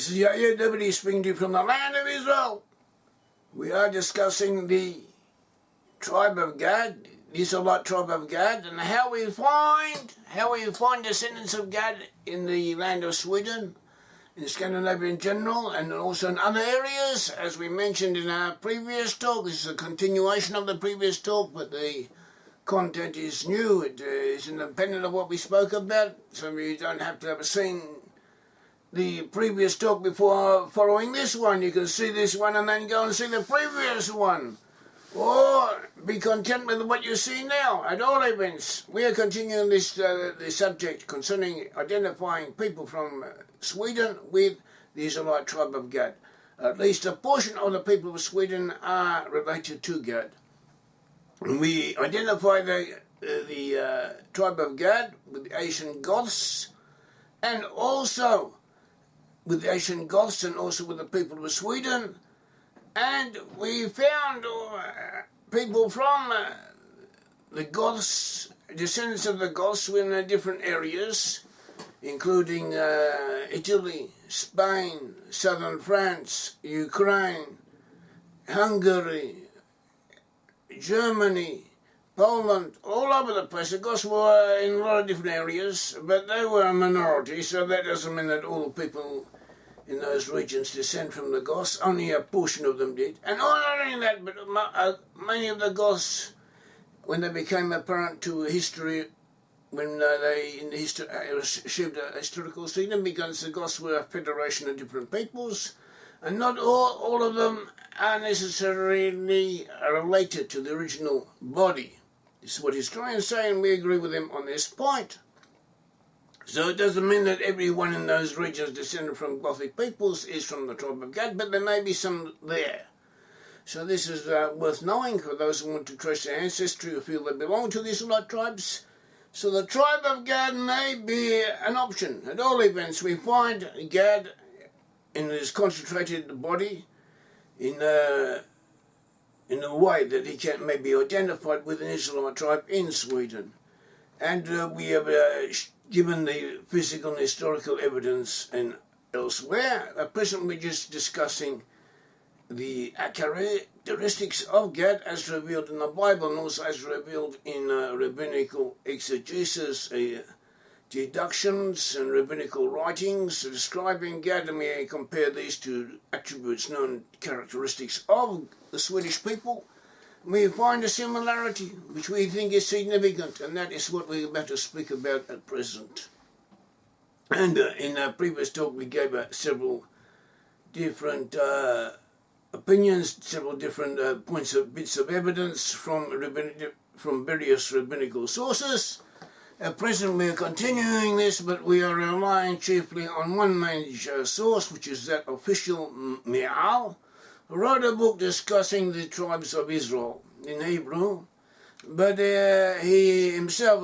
This is Yair Davidiy speaking to you from the land of Israel. We are discussing the tribe of Gad, the Israelite tribe of Gad, and how we find descendants of Gad in the land of Sweden, in Scandinavia in general, and also in other areas, as we mentioned in our previous talk. This is a continuation of the previous talk, but the content is new. It is independent of what we spoke about, so you don't have to have seen the previous talk before following this one. You can see this one and then go and see the previous one. Or be content with what you see now. At all events, we are continuing this subject concerning identifying people from Sweden with the Israelite tribe of Gad. At least a portion of the people of Sweden are related to Gad. And we identify the tribe of Gad with the ancient Goths, and also with the ancient Goths, and also with the people of Sweden. And we found people from the Goths, descendants of the Goths, in different areas, including Italy, Spain, southern France, Ukraine, Hungary, Germany, Poland, all over the place. The Goths were in a lot of different areas, but they were a minority, so that doesn't mean that all the people in those regions descend from the Goths. Only a portion of them did. And not only that, but many of the Goths, when they became apparent to history, when they achieved a historical significance, the Goths were a federation of different peoples, and not all of them are necessarily related to the original body. This is what he's trying to say, and we agree with him on this point. So it doesn't mean that everyone in those regions descended from Gothic peoples is from the tribe of Gad, but there may be some there. So this is worth knowing for those who want to trace their ancestry or feel they belong to the Israelite tribes. So the tribe of Gad may be an option. At all events, we find Gad in his concentrated body in a way that he may be identified with an Israelite tribe in Sweden. And we have given the physical and historical evidence and elsewhere. At present, we're just discussing the characteristics of Gad as revealed in the Bible, and also as revealed in rabbinical exegesis, deductions and rabbinical writings describing Gad, and we compare these to attributes, known characteristics of the Swedish people. We find a similarity which we think is significant, and that is what we're about to speak about at present. And in our previous talk we gave several different opinions, several different bits of evidence from various rabbinical sources. At present we are continuing this, but we are relying chiefly on one major source, which is that of Fishel Mael, who wrote a book discussing the tribes of Israel in Hebrew, but he himself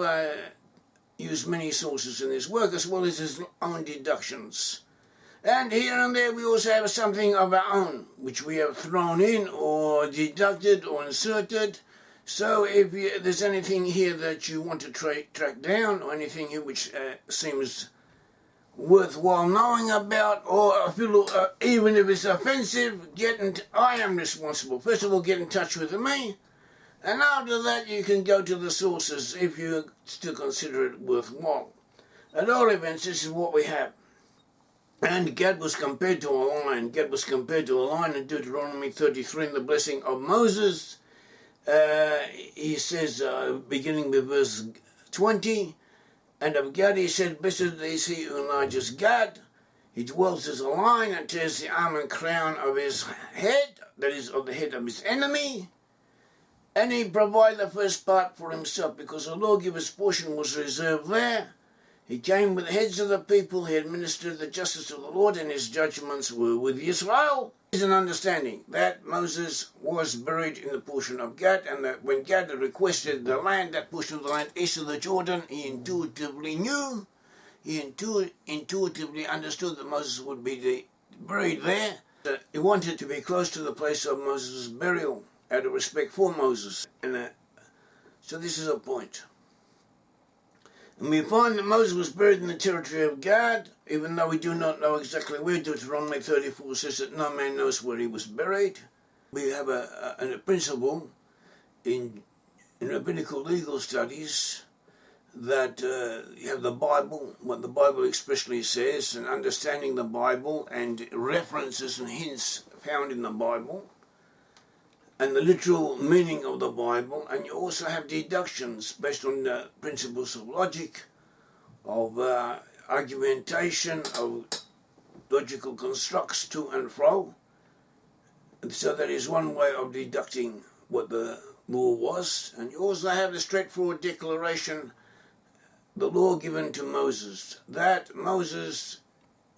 used many sources in his work, as well as his own deductions. And here and there we also have something of our own, which we have thrown in or deducted or inserted. So if there's anything here that you want to track down, or anything here which seems worthwhile knowing about, or even if it's offensive, I am responsible. First of all, get in touch with me, and after that you can go to the sources if you still consider it worthwhile. At all events, this is what we have. And Gad was compared to a lion. Gad was compared to a lion in Deuteronomy 33 in the blessing of Moses. He says, beginning with verse 20, and of Gad he said, blessed is he who enlarges Gad. He dwells as a lion and tears the arm and crown of his head, that is, of the head of his enemy. And he provided the first part for himself, because the lawgiver's portion was reserved there. He came with the heads of the people, he administered the justice of the Lord, and his judgments were with Israel. There is an understanding that Moses was buried in the portion of Gad, and that when Gad requested the land, that portion of the land east of the Jordan, he intuitively knew, he intuitively understood that Moses would be buried there. He wanted to be close to the place of Moses' burial, out of respect for Moses. And so this is a point. And we find that Moses was buried in the territory of Gad, even though we do not know exactly where. Deuteronomy 34 says that no man knows where he was buried. We have a principle in rabbinical legal studies that you have the Bible, what the Bible expressly says, and understanding the Bible and references and hints found in the Bible, and the literal meaning of the Bible, and you also have deductions based on the principles of logic, of argumentation, of logical constructs to and fro. And so that is one way of deducting what the law was. And you also have the straightforward declaration, the law given to Moses. That Moses,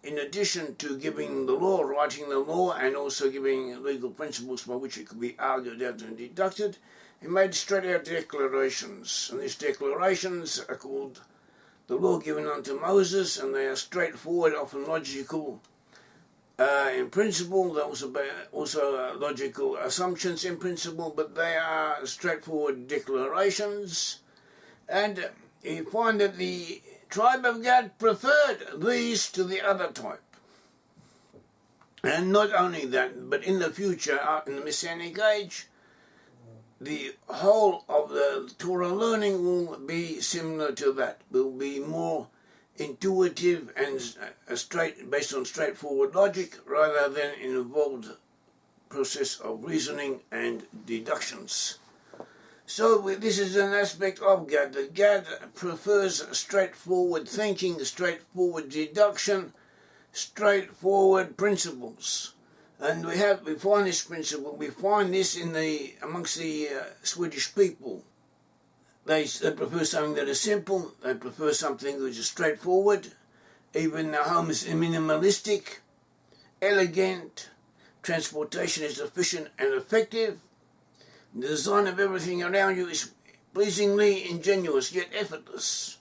in addition to giving the law, writing the law, and also giving legal principles by which it could be argued out and deducted, he made straight-out declarations. And these declarations are called the law given unto Moses, and they are straightforward, often logical in principle. They're also logical assumptions in principle, but they are straightforward declarations. And you find that the tribe of Gad preferred these to the other type. And not only that, but in the future, in the Messianic age, the whole of the Torah learning will be similar to that, will be more intuitive and based on straightforward logic, rather than an involved process of reasoning and deductions. So this is an aspect of Gad, that Gad prefers straightforward thinking, straightforward deduction, straightforward principles. And we find this principle, we find this amongst the Swedish people. They prefer something that is simple, they prefer something which is straightforward. Even their home is minimalistic, elegant, transportation is efficient and effective. The design of everything around you is pleasingly ingenuous, yet effortless.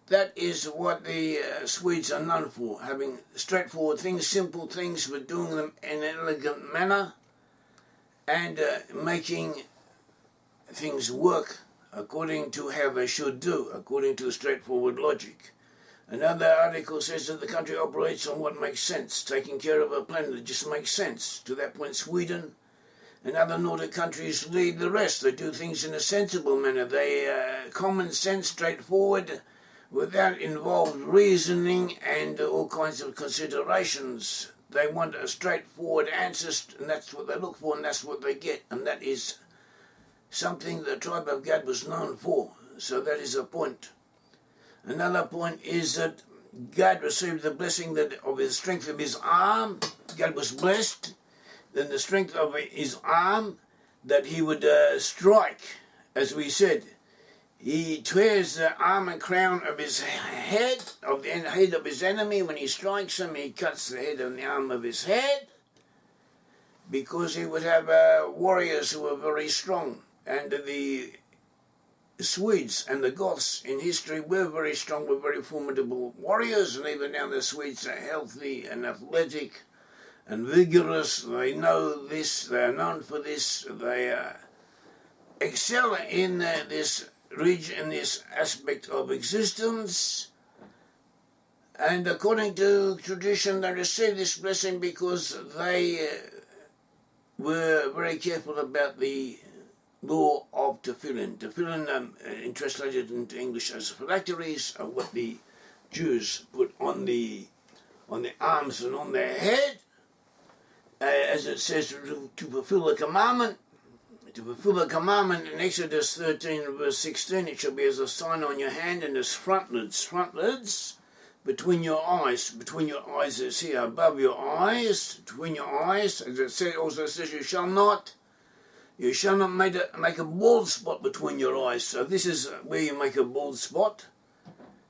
That is what the Swedes are known for, having straightforward things, simple things, but doing them in an elegant manner, and making things work according to how they should do, according to straightforward logic. Another article says that the country operates on what makes sense, taking care of a plan that just makes sense. To that point, Sweden and other Nordic countries lead the rest. They do things in a sensible manner. They common sense, straightforward, without involved reasoning and all kinds of considerations. They want a straightforward answer, and that's what they look for, and that's what they get. And that is something the tribe of Gad was known for. So that is a point. Another point is that Gad received the blessing of the strength of his arm. Gad was blessed. Then the strength of his arm, that he would strike, as we said. He tears the arm and crown of his head, of the head of his enemy. When he strikes him, he cuts the head and the arm of his head, because he would have warriors who were very strong. And the Swedes and the Goths in history were very strong, were very formidable warriors, and even now the Swedes are healthy and athletic and vigorous. They know this, they are known for this, they excel in this region, in this aspect of existence. And according to tradition, they received this blessing because they were very careful about the law of tefillin. Tefillin, translated into English as phylacteries, are what the Jews put on the arms and on their head, as it says, to fulfill the commandment. To fulfill the commandment in Exodus 13 verse 16, it shall be as a sign on your hand and as frontlids between your eyes. Between your eyes is here, above your eyes, between your eyes. As it also says, you shall not make a bald spot between your eyes. So this is where you make a bald spot.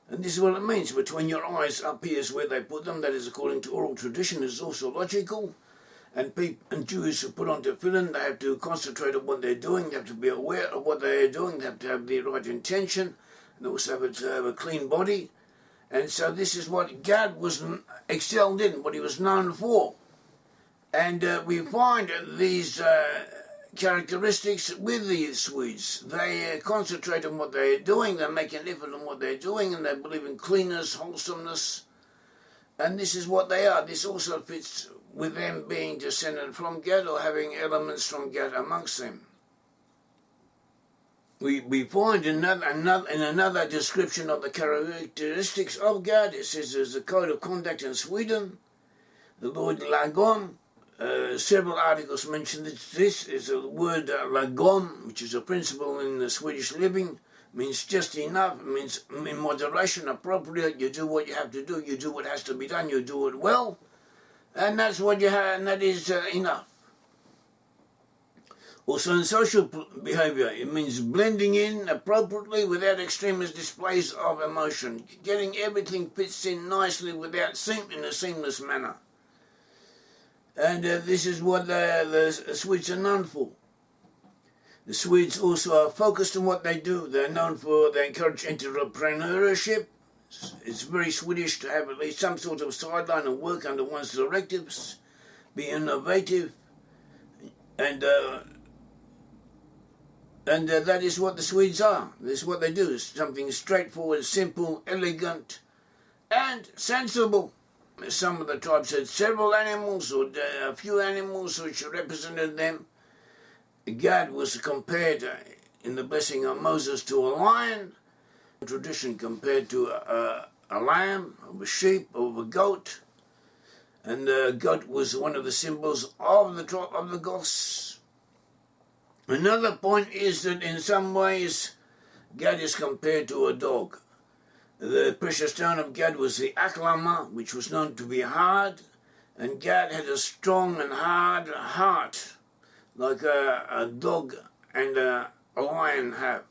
And this is what it means. Between your eyes, up here is where they put them. That is according to oral tradition, is also logical. And Jews who put on tefillin, they have to concentrate on what they're doing. They have to be aware of what they are doing. They have to have the right intention. And also have to have a clean body. And so this is what Gad was excelled in, what he was known for. And we find these characteristics with the Swedes. They concentrate on what they're doing, they make an effort on what they're doing, and they believe in cleanness, wholesomeness, and this is what they are. This also fits with them being descended from Gad or having elements from Gad amongst them. We find in another description of the characteristics of Gad, it says there's a code of conduct in Sweden. The word lagom, several articles mention this is a word lagom, which is a principle in the Swedish living, means just enough, it means in moderation, appropriate, you do what you have to do, you do what has to be done, you do it well, and that's what you have, and that is enough. Also in social behavior, it means blending in appropriately without extremist displays of emotion, getting everything fits in nicely without in a seamless manner. And this is what the Swedes are known for. The Swedes also are focused on what they do. They're known for, they encourage entrepreneurship. It's very Swedish to have at least some sort of sideline and work under one's directives, be innovative, and that is what the Swedes are. This is what they do. It's something straightforward, simple, elegant, and sensible. Some of the tribes had several animals or a few animals which represented them. Gad was compared in the blessing of Moses to a lion. Tradition compared to a lamb, of a sheep, of a goat. And the goat was one of the symbols of the tribe of the Goths. Another point is that in some ways Gad is compared to a dog. The precious stone of Gad was the aklama, which was known to be hard, and Gad had a strong and hard heart, like a dog and a lion have.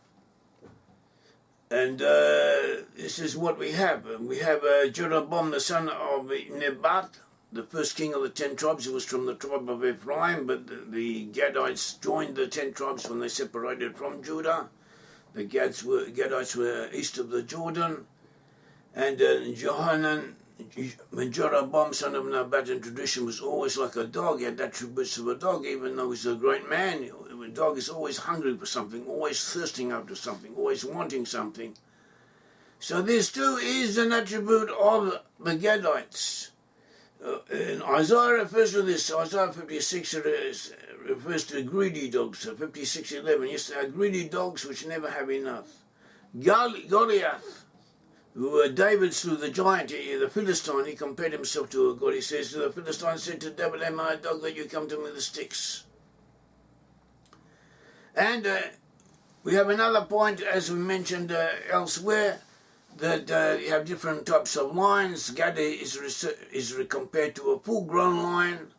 And this is what we have. We have Jeroboam, the son of Nebat, the first king of the 10 tribes. Who was from the tribe of Ephraim, but the Gadites joined the 10 tribes when they separated from Judah. The Gadites were east of the Jordan. And Jeroboam, son of Nebat, in tradition was always like a dog. He had attributes of a dog, even though he's a great man. A dog is always hungry for something, always thirsting after something, always wanting something. So this too is an attribute of the Gadites. And Isaiah refers to this. Isaiah 56 refers to greedy dogs. 56:11. Yes, they are greedy dogs which never have enough. Goliath, who David slew the giant, the Philistine, he compared himself to a god. He says, the Philistine said to David, "Am I a dog that you come to me with sticks?" And we have another point, as we mentioned elsewhere, that you have different types of lions. Gad is compared to a full-grown lion,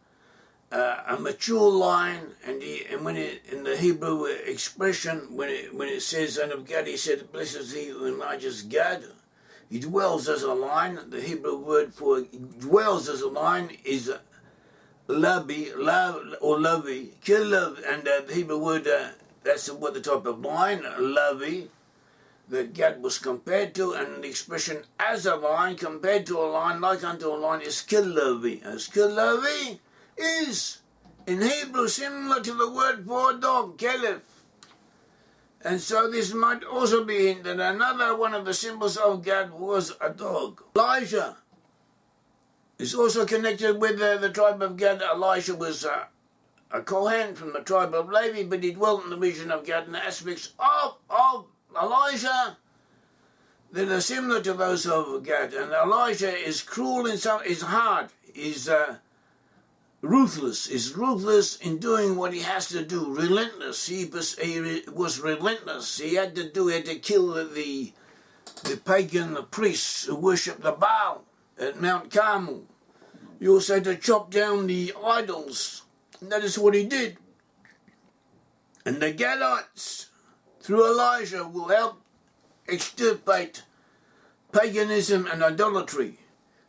a mature lion, and when in the Hebrew expression, when it says, "And of Gad," he said, "Blessed is he who enlarges Gad." He dwells as a lion. The Hebrew word for dwells as a lion is labi, or lavi, kilav, and the Hebrew word, that's what the type of lion, lavi, that Gad was compared to, and the expression as a lion, compared to a lion, like unto a lion, is kilavi. As kilavi is, in Hebrew, similar to the word for dog, kelef. And so this might also be hinted. Another one of the symbols of Gad was a dog. Elijah is also connected with the tribe of Gad. Elijah was a Kohen from the tribe of Levi, but he dwelt in the region of Gad, and the aspects of Elijah that are similar to those of Gad. And Elijah is cruel in some, is hard, is ruthless in doing what he has to do, relentless. He was relentless. He had to kill the pagan priests who worshipped the Baal at Mount Carmel. He also had to chop down the idols, and that is what he did. And the Gadites, through Elijah, will help extirpate paganism and idolatry.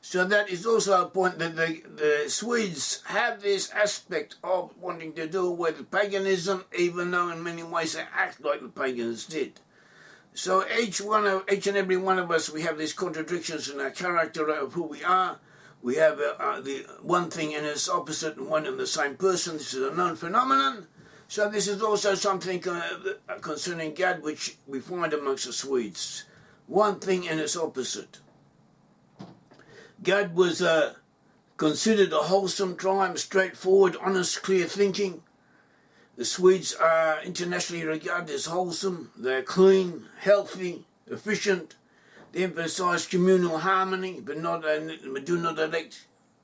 So that is also a point that the Swedes have this aspect of wanting to do away with paganism, even though in many ways they act like the pagans did. So each and every one of us, we have these contradictions in our character of who we are. We have the one thing and its opposite and one and the same person. This is a known phenomenon. So this is also something concerning Gad which we find amongst the Swedes. One thing and its opposite. Gad was considered a wholesome tribe, straightforward, honest, clear thinking. The Swedes are internationally regarded as wholesome. They're clean, healthy, efficient. They emphasise communal harmony, but do not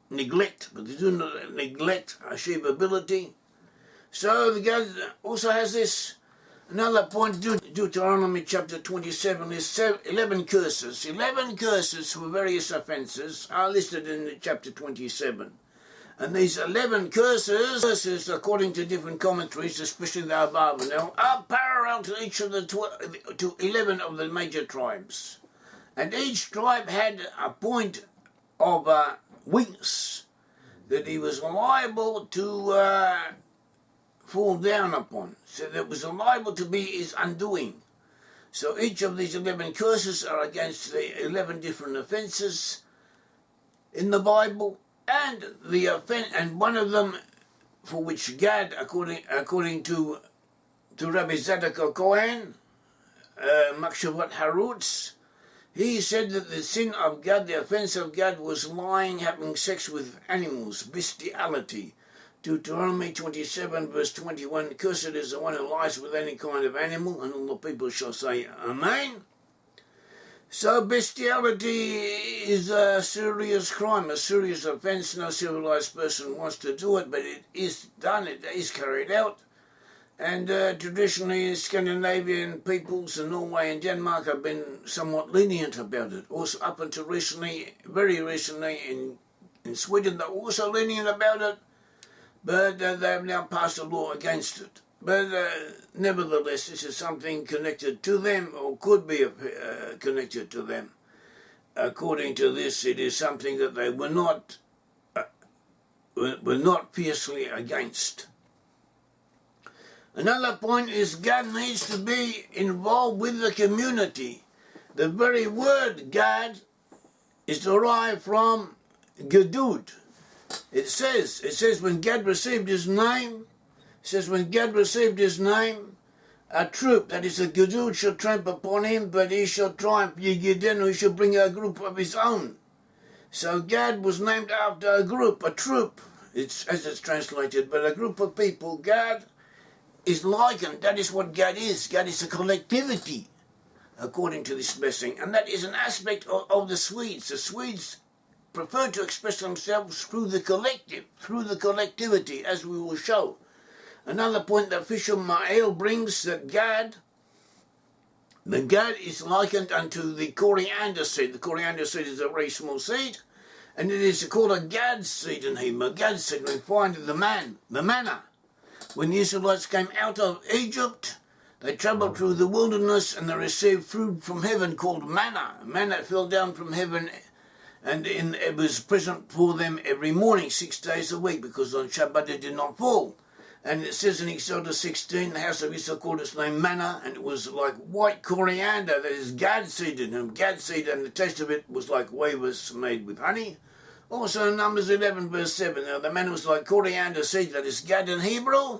neglect achievability. So the Gad also has this. Another point, Deuteronomy chapter 27 is 11 curses. 11 curses for various offences are listed in chapter 27. And these 11 curses, according to different commentaries, especially the Bible, are parallel to each of to 11 of the major tribes. And each tribe had a point of weakness that he was liable to fall down upon. So that was liable to be his undoing. So each of these 11 curses are against the 11 different offences in the Bible. And one of them, for which Gad, according to Rabbi Zadok Cohen, Makshavat Harutz, he said that the sin of Gad, the offence of Gad, was lying, having sex with animals, bestiality. Deuteronomy 27 verse 21, cursed is the one who lies with any kind of animal, and all the people shall say Amen. So bestiality is a serious crime, a serious offence. No civilized person wants to do it, but it is done, it is carried out. And traditionally Scandinavian peoples in Norway and Denmark have been somewhat lenient about it. Also up until recently, very recently in Sweden, they're also lenient about it, but they have now passed a law against it. But nevertheless, this is something connected to them, or could be connected to them. According to this, it is something that they were not fiercely against. Another point is Gad needs to be involved with the community. The very word Gad is derived from Gedud. It says when Gad received his name, a troop, that is a Gedud, shall tramp upon him, but he shall triumph, Yigidenu, he shall bring a group of his own. So Gad was named after a group, a troop, as it's translated, but a group of people. Gad is likened, that is what Gad is. Gad is a collectivity, according to this blessing, and that is an aspect of the Swedes. The Swedes prefer to express themselves through the collective, through the collectivity, as we will show. Another point that Fishel Mael brings, that Gad is likened unto the coriander seed. The coriander seed is a very small seed, and it is called a Gad seed in Hebrew. A Gad seed, we find the manna. When the Israelites came out of Egypt, they travelled through the wilderness and they received food from heaven called manna. Manna fell down from heaven, and it was present for them every morning, 6 days a week, because on Shabbat it did not fall. And it says in Exodus 16, the house of Israel called its name manna, and it was like white coriander, that is Gad seed in them. Gad seed, and the taste of it was like wafers made with honey. Also in Numbers 11 verse 7, now the manna was like coriander seed, that is Gad in Hebrew.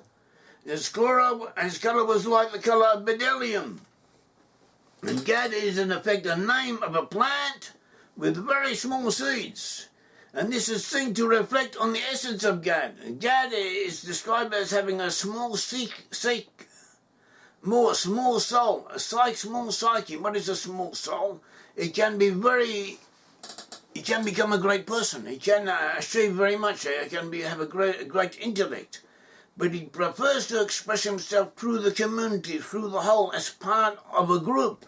Its colour was like the colour of bdellium. And Gad is in effect a name of a plant with very small seeds. And this is seen to reflect on the essence of Gad. Gad is described as having a small soul, a small psyche. What is a small soul? It can become a great person. He can achieve very much. He can have a great intellect. But he prefers to express himself through the community, through the whole, as part of a group.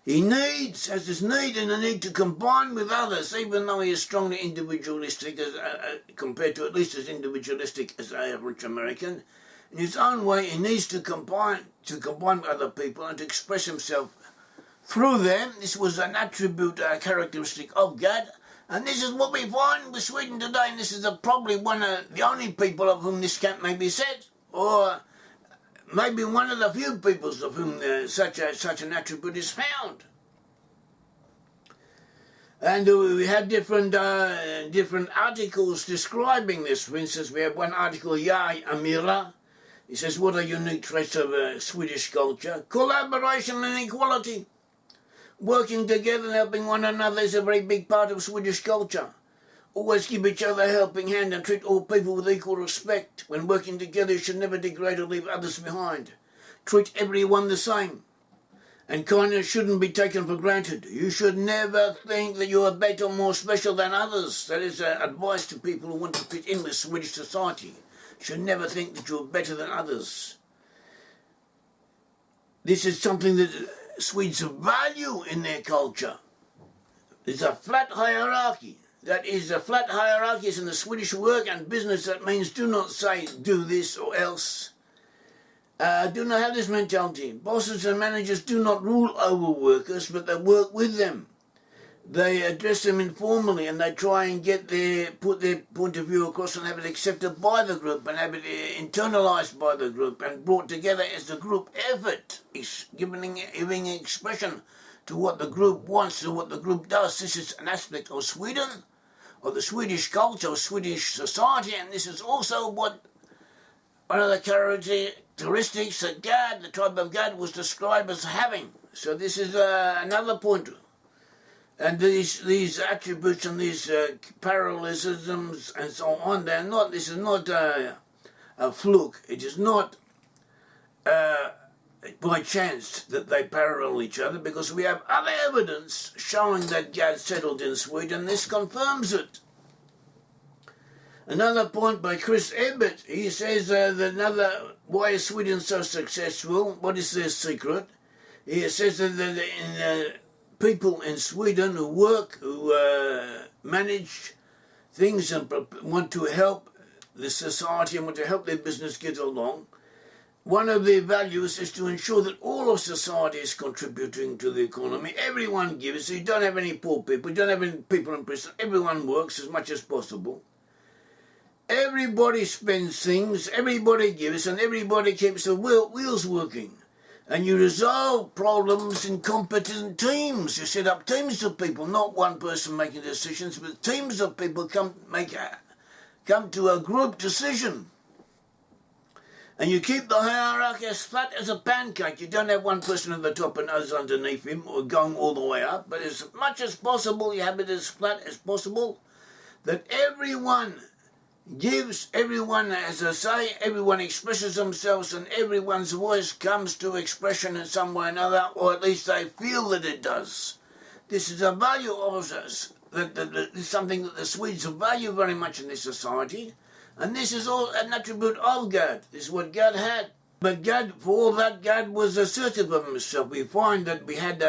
He has this need and a need to combine with others, even though he is strongly individualistic, compared to at least as individualistic as the average American. In his own way, he needs to combine with other people and to express himself through them. This was an attribute, a characteristic of Gad, and this is what we find with Sweden today, and this is probably one of the only people of whom this can't maybe said, or maybe one of the few peoples of whom such an attribute is found. And we have different articles describing this. For instance, we have one article, Yair. It says, what are unique traits of Swedish culture? Collaboration and equality. Working together and helping one another is a very big part of Swedish culture. Always give each other a helping hand and treat all people with equal respect. When working together, you should never degrade or leave others behind. Treat everyone the same. And kindness shouldn't be taken for granted. You should never think that you are better or more special than others. That is advice to people who want to fit in with Swedish society. You should never think that you are better than others. This is something that Swedes value in their culture. There's a flat hierarchy. That is, a flat hierarchy is in the Swedish work and business. That means do not say do this or else. Do not have this mentality. Bosses and managers do not rule over workers, but they work with them. They address them informally and they try and put their point of view across and have it accepted by the group and have it internalized by the group and brought together as a group effort, giving expression to what the group wants and what the group does. This is an aspect of Sweden, of the Swedish culture, of Swedish society, and this is also what one of the characteristics that Gad, the tribe of Gad, was described as having. So this is another point. And these attributes and these parallelisms and so on, this is not a fluke. It is not by chance that they parallel each other, because we have other evidence showing that Gad settled in Sweden. This confirms it. Another point by Chris Ebbett, he says why is Sweden so successful? What is their secret? He says that in people in Sweden who work, who manage things and want to help the society and want to help their business get along, one of their values is to ensure that all of society is contributing to the economy. Everyone gives. So you don't have any poor people, you don't have any people in prison. Everyone works as much as possible. Everybody spends things, everybody gives, and everybody keeps the wheels working. And you resolve problems in competent teams. You set up teams of people, not one person making decisions, but teams of people come to a group decision. And you keep the hierarchy as flat as a pancake. You don't have one person at the top and others underneath him or going all the way up. But as much as possible, you have it as flat as possible, that everyone gives, everyone has a say, everyone expresses themselves, and everyone's voice comes to expression in some way or another, or at least they feel that it does. This is a value of us, that is something that the Swedes value very much in this society, and this is all an attribute of Gad. This is what Gad had. But Gad, for all that, Gad was assertive of himself. We find that we had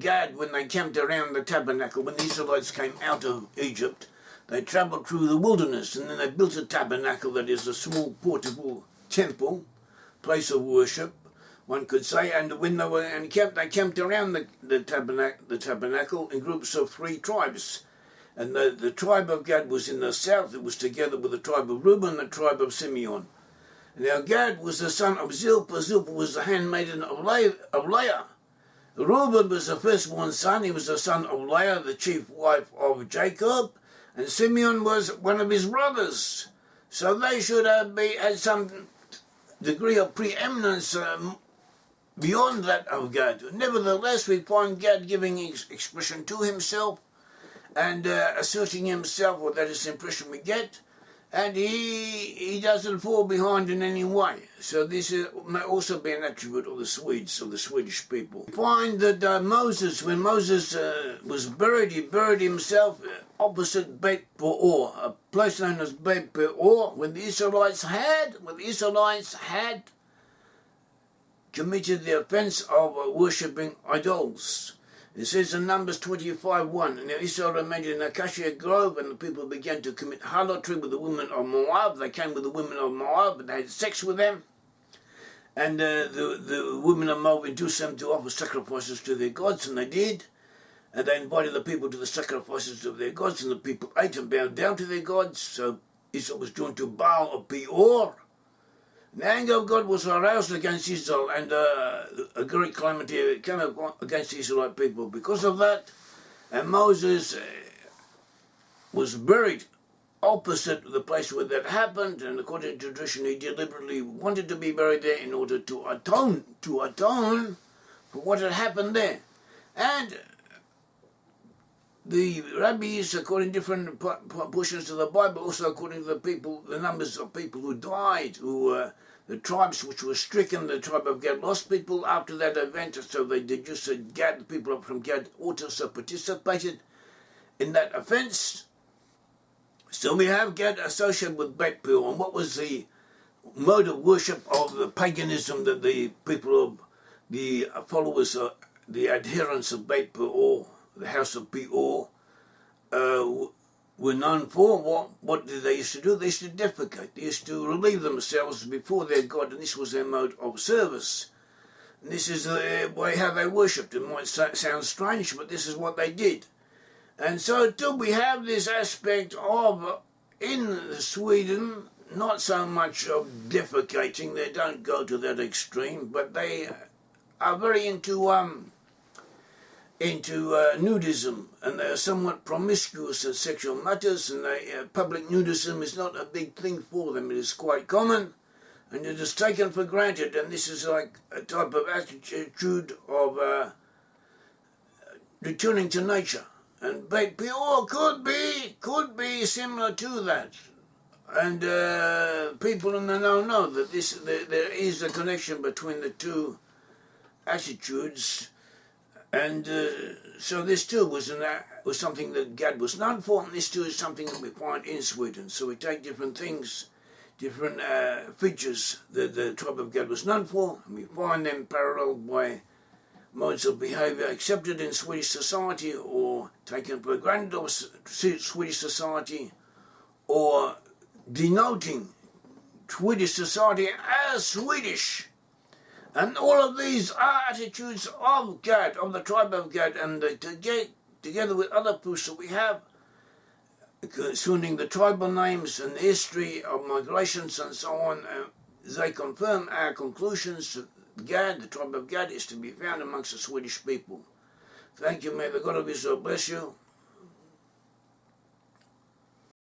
Gad when they camped around the tabernacle, when the Israelites came out of Egypt. They travelled through the wilderness, and then they built a tabernacle that is a small portable temple, place of worship, one could say. And when they were encamped, they camped around the tabernacle in groups of 3 tribes. And the tribe of Gad was in the south. It was together with the tribe of Reuben and the tribe of Simeon. Now Gad was the son of Zilpah. Zilpah was the handmaiden of Leah. Reuben was the firstborn son. He was the son of Leah, the chief wife of Jacob. And Simeon was one of his brothers. So they should have had some degree of preeminence beyond that of Gad. Nevertheless, we find Gad giving expression to himself and asserting himself, or that is the impression we get, and he doesn't fall behind in any way. So this may also be an attribute of the Swedes, of the Swedish people. We find that Moses, when Moses was buried, he buried himself opposite Beit-Peor, a place known as Beit-Peor, when the Israelites had committed the offence of worshipping idols. It says in Numbers 25:1, and Israel remained in Acacia Grove, and the people began to commit harlotry with the women of Moab. They came with the women of Moab, and they had sex with them. And the women of Moab induced them to offer sacrifices to their gods, and they did. And they invited the people to the sacrifices of their gods, and the people ate and bowed down to their gods. So Israel was joined to Baal of Peor. The anger of God was aroused against Israel, and a great calamity came against the Israelite people. Because of that, And Moses was buried opposite the place where that happened, and according to tradition he deliberately wanted to be buried there in order to atone for what had happened there. And the rabbis, according to different portions of the Bible, also according to the people, the numbers of people who died, the tribes which were stricken, the tribe of Gad lost people after that event, so they deduced that Gad, the people from Gad, also participated in that offence. So we have Gad associated with Brit-Am. And what was the mode of worship of the paganism that the people of the followers, the adherents of Brit-Am, or the house of Peor, were known for? What did they used to do? They used to defecate. They used to relieve themselves before their God, and this was their mode of service. And this is the way how they worshipped. It might sound strange, but this is what they did. And so too we have this aspect of, in Sweden, not so much of defecating. They don't go to that extreme, but they are very into nudism, and they are somewhat promiscuous in sexual matters, and public nudism is not a big thing for them. It is quite common, and it is taken for granted, and this is like a type of attitude of returning to nature. And Brit-Am could be similar to that. And people in the know that there is a connection between the two attitudes. And so this too was something that Gad was known for, and this too is something that we find in Sweden. So we take different things, different features that the tribe of Gad was known for, and we find them paralleled by modes of behaviour accepted in Swedish society or taken for granted of Swedish society, or denoting Swedish society as Swedish. And all of these are attitudes of Gad, of the tribe of Gad, and together with other proofs that we have concerning the tribal names and the history of migrations and so on, they confirm our conclusions. Gad, the tribe of Gad, is to be found amongst the Swedish people. Thank you. May the God of Israel bless you.